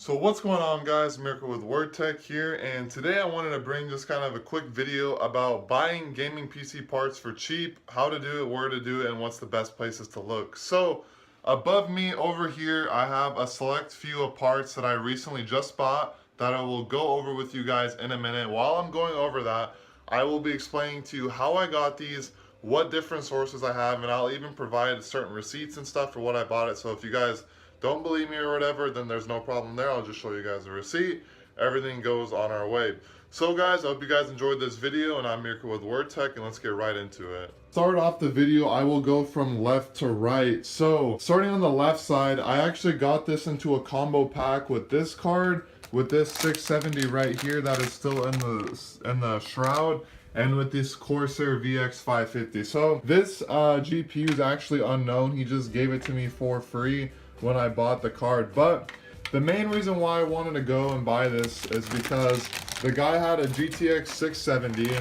So what's going on, guys? Mirko with WordTech here, and today I wanted to bring just kind of a quick video about buying gaming PC parts for cheap, how to do it, where to do it, and what's the best places to look. So above me over here, I have a select few of parts that I recently just bought that I will go over with you guys in a minute. While I'm going over that, I will be explaining to you how I got these, what different sources I have, and I'll even provide certain receipts and stuff for what I bought it. So if you guys don't believe me or whatever, then there's no problem there. I'll just show you guys a receipt. Everything goes on our way. So guys, I hope you guys enjoyed this video, and I'm Mirko with WordTech, and let's get right into it. Start off the video, I will go from left to right. So starting on the left side, I actually got this into a combo pack with this card, with this 670 right here that is still in the shroud, and with this Corsair VX 550. So this GPU is actually unknown. He just gave it to me for free when I bought the card. But the main reason why I wanted to go and buy this is because the guy had a GTX 670,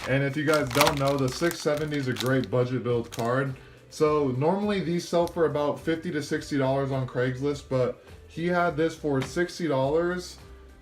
and if you guys don't know, the 670 is a great budget build card. So normally these sell for about $50 to $60 on Craigslist, but he had this for $60,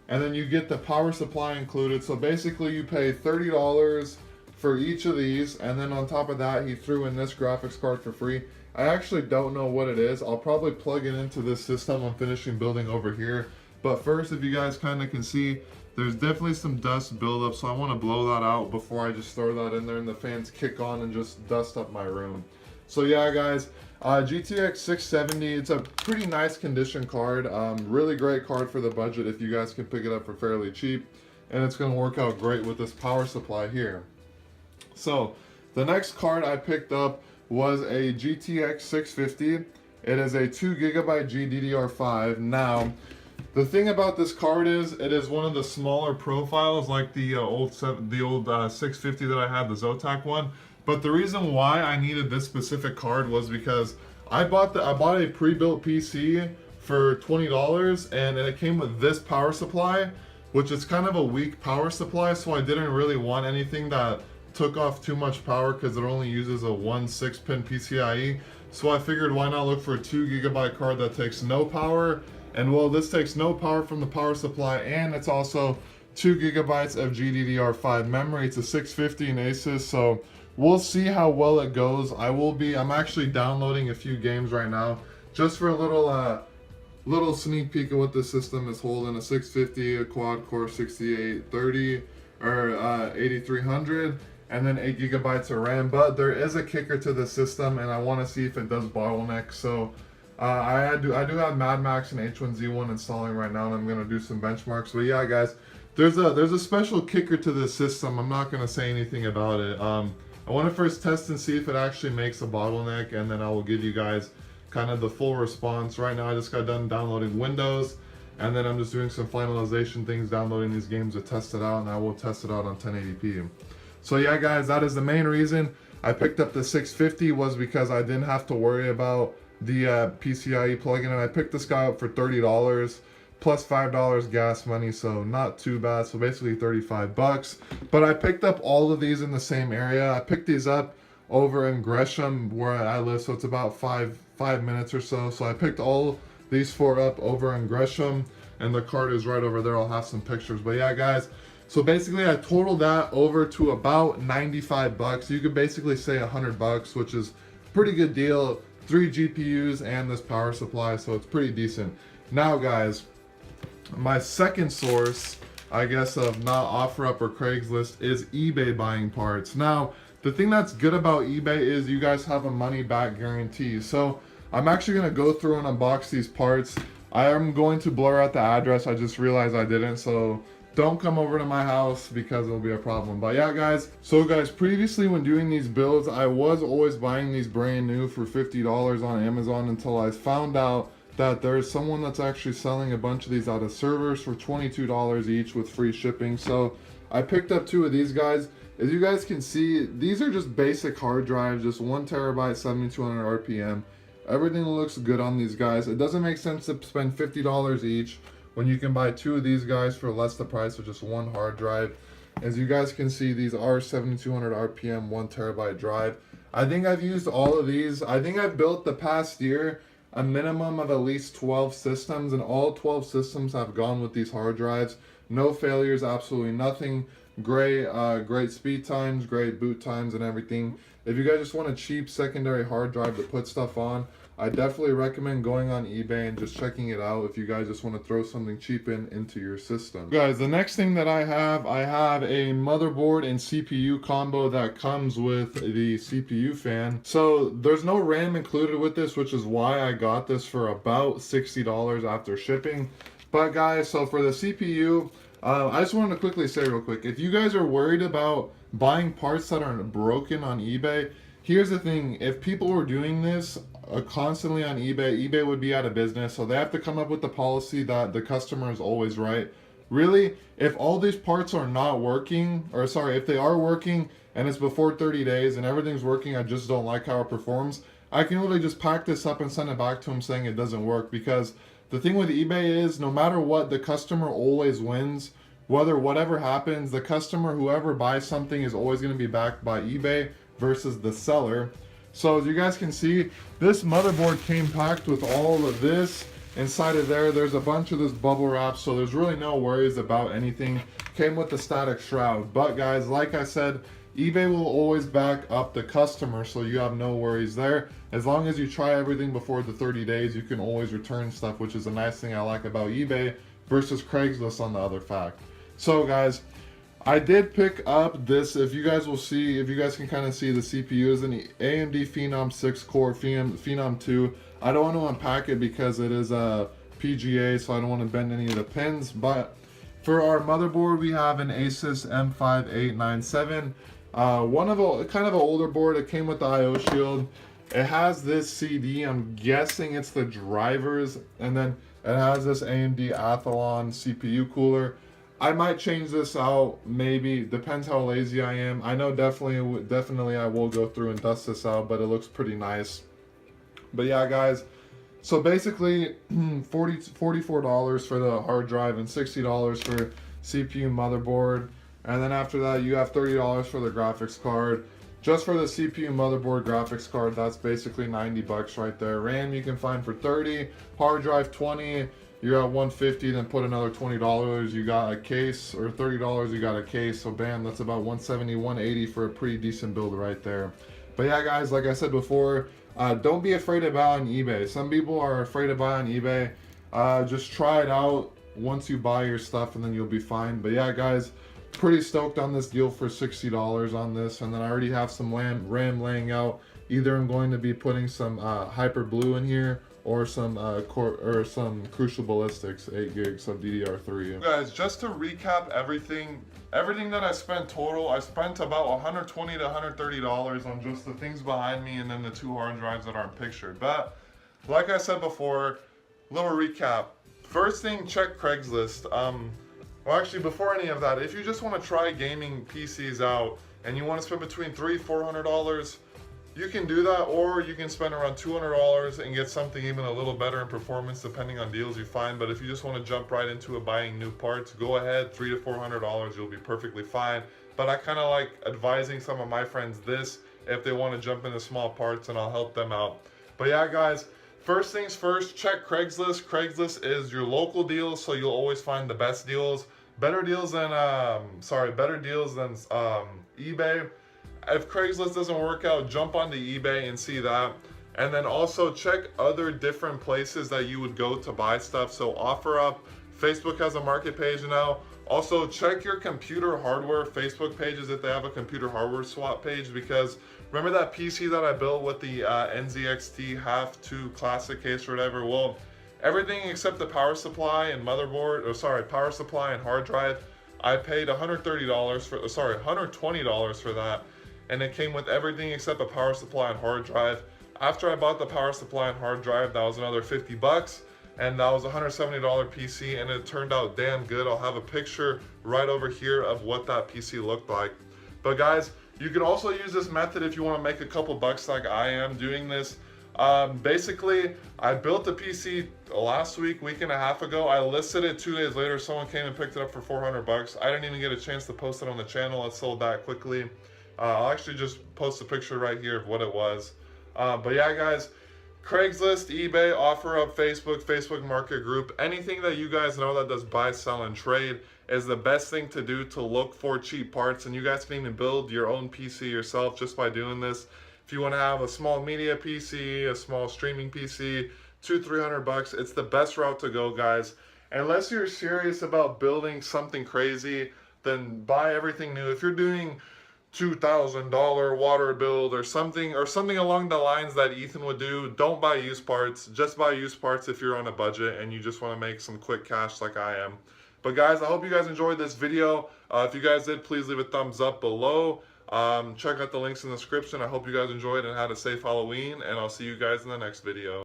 and then you get the power supply included. So basically you pay $30 for each of these, and then on top of that he threw in this graphics card for free. I actually don't know what it is. I'll probably plug it into this system I'm finishing building over here. But first, if you guys kind of can see, there's definitely some dust buildup, so I want to blow that out before I just throw that in there and the fans kick on and just dust up my room. So yeah, guys, GTX 670, it's a pretty nice condition card. Really great card for the budget if you guys can pick it up for fairly cheap. And it's going to work out great with this power supply here. So the next card I picked up was a GTX 650. It is a 2GB GDDR5. Now, the thing about this card is it is one of the smaller profiles, like the old 650 that I had, the Zotac one. But the reason why I needed this specific card was because I bought a pre-built PC for $20, and it came with this power supply, which is kind of a weak power supply. So I didn't really want anything that took off too much power because it only uses a 1/6-pin PCIe. So I figured, why not look for a 2GB card that takes no power? And well, this takes no power from the power supply, and it's also 2GB of GDDR5 memory. It's a 650 in Asus, so we'll see how well it goes. I'm actually downloading a few games right now just for a little sneak peek of what the system is holding. A 650, a quad core 6830 or 8300, and then 8GB of RAM. But there is a kicker to the system, and I want to see if it does bottleneck. So I do have Mad Max and H1Z1 installing right now, and I'm gonna do some benchmarks. But yeah, guys, there's a special kicker to this system. I'm not gonna say anything about it. I want to first test and see if it actually makes a bottleneck, and then I will give you guys kind of the full response. Right now I just got done downloading Windows, and then I'm just doing some finalization things, downloading these games to test it out, and I will test it out on 1080p. So yeah, guys, that is the main reason I picked up the 650, was because I didn't have to worry about the PCIe plugin, and I picked this guy up for $30 plus $5 gas money, so not too bad. So basically 35 bucks. But I picked up all of these in the same area. I picked these up over in Gresham where I live, so it's about five minutes or so. So I picked all these four up over in Gresham, and the card is right over there. I'll have some pictures. But yeah, guys, so basically I totaled that over to about 95 bucks. You could basically say 100 bucks, which is a pretty good deal. 3 GPUs and this power supply, so it's pretty decent. Now, guys, my second source, I guess, of not OfferUp or Craigslist is eBay buying parts. Now, the thing that's good about eBay is you guys have a money back guarantee. So I'm actually going to go through and unbox these parts. I am going to blur out the address. I just realized I didn't, so don't come over to my house because it'll be a problem. But yeah, guys, so guys, previously when doing these builds, I was always buying these brand new for $50 on Amazon, until I found out that there's someone that's actually selling a bunch of these out of servers for $22 each with free shipping. So I picked up 2 of these guys. As you guys can see, these are just basic hard drives, just 1 terabyte, 7200 RPM. Everything looks good on these guys. It doesn't make sense to spend $50 each when you can buy 2 of these guys for less the price of just 1 hard drive. As you guys can see, these are 7200 RPM, 1 terabyte drive. I think I've used all of these. I think I've built the past year a minimum of at least 12 systems, and all 12 systems have gone with these hard drives. No failures, absolutely nothing. Great speed times, great boot times, and everything. If you guys just want a cheap secondary hard drive to put stuff on, I definitely recommend going on eBay and just checking it out if you guys just want to throw something cheap into your system. Guys, the next thing that I have a motherboard and CPU combo that comes with the CPU fan. So there's no RAM included with this, which is why I got this for about $60 after shipping. But guys, so for the CPU, I just wanted to quickly say real quick, if you guys are worried about buying parts that are broken on eBay, here's the thing. If people were doing this constantly on eBay would be out of business. So they have to come up with the policy that the customer is always right. Really, if all these parts are not working, or sorry, if they are working and it's before 30 days and everything's working, I just don't like how it performs, I can literally just pack this up and send it back to them saying it doesn't work. Because the thing with eBay is, no matter what, the customer always wins. Whatever happens, the customer, whoever buys something, is always going to be backed by eBay versus the seller. So as you guys can see, this motherboard came packed with all of this. Inside of there's a bunch of this bubble wrap, so there's really no worries about anything. Came with the static shroud. But guys, like I said, eBay will always back up the customer, so you have no worries there. As long as you try everything before the 30 days, you can always return stuff, which is a nice thing I like about eBay versus Craigslist on the other fact. So guys, I did pick up this, if you guys can kind of see, the CPU is an AMD Phenom 6 core, Phenom 2. I don't want to unpack it because it is a PGA, so I don't want to bend any of the pins. But for our motherboard, we have an Asus M5897. Kind of an older board. It came with the IO shield. It has this CD, I'm guessing it's the drivers, and then it has this AMD Athlon CPU cooler. I might change this out, maybe, depends how lazy I am. I know definitely I will go through and dust this out, but it looks pretty nice. But yeah, guys, so basically $44 for the hard drive and $60 for CPU motherboard. And then after that, you have $30 for the graphics card. Just for the CPU motherboard graphics card, that's basically 90 bucks right there. RAM you can find for 30, hard drive 20. You're at 150, then put another $20, you got a case, or $30, you got a case. So bam, that's about 170, 180 for a pretty decent build right there. But yeah, guys, like I said before, don't be afraid to buy on eBay. Some people are afraid to buy on eBay. Just try it out once you buy your stuff, and then you'll be fine. But yeah, guys, pretty stoked on this deal for $60 on this. And then I already have some RAM laying out. Either I'm going to be putting some Hyper Blue in here, or some Crucial Ballistics 8 gigs of DDR3. Guys, just to recap everything that I spent total, I spent about $120 to $130 on just the things behind me and then the 2 hard drives that aren't pictured. But like I said before, little recap. First thing, check Craigslist. Well, actually, before any of that, if you just want to try gaming PCs out and you want to spend between $300 and $400, you can do that, or you can spend around $200 and get something even a little better in performance depending on deals you find. But if you just want to jump right into it, buying new parts, go ahead, $300 to $400, you'll be perfectly fine. But I kind of like advising some of my friends this if they want to jump into small parts, and I'll help them out. But yeah, guys, first things first, check Craigslist. Craigslist is your local deals, so you'll always find the best deals. Better deals than eBay. If Craigslist doesn't work out, jump onto eBay and see that. And then also check other different places that you would go to buy stuff. So OfferUp, Facebook has a market page now. Also check your computer hardware Facebook pages if they have a computer hardware swap page, because remember that PC that I built with the NZXT half 2 classic case or whatever? Well, everything except the power supply and power supply and hard drive, I paid $120 for that. And it came with everything except a power supply and hard drive. After I bought the power supply and hard drive, that was another 50 bucks, and that was a $170 PC, and it turned out damn good. I'll have a picture right over here of what that PC looked like. But guys, you can also use this method if you want to make a couple bucks like I am doing this. Basically, I built the PC last week and a half ago. I listed it 2 days later. Someone came and picked it up for 400 bucks. I didn't even get a chance to post it on the channel. It sold that quickly. I'll actually just post a picture right here of what it was. But yeah, guys, Craigslist, eBay, OfferUp, Facebook Market Group, anything that you guys know that does buy, sell, and trade is the best thing to do to look for cheap parts. And you guys can even build your own PC yourself just by doing this. If you want to have a small media PC, a small streaming PC, $200-300, it's the best route to go, guys. Unless you're serious about building something crazy, then buy everything new. If you're doing $2,000 water build or something along the lines that Ethan would do, don't buy used parts. Just buy used parts if you're on a budget and you just want to make some quick cash like I am. But guys, I hope you guys enjoyed this video. If you guys did, please leave a thumbs up below. Check out the links in the description. I hope you guys enjoyed and had a safe Halloween, and I'll see you guys in the next video.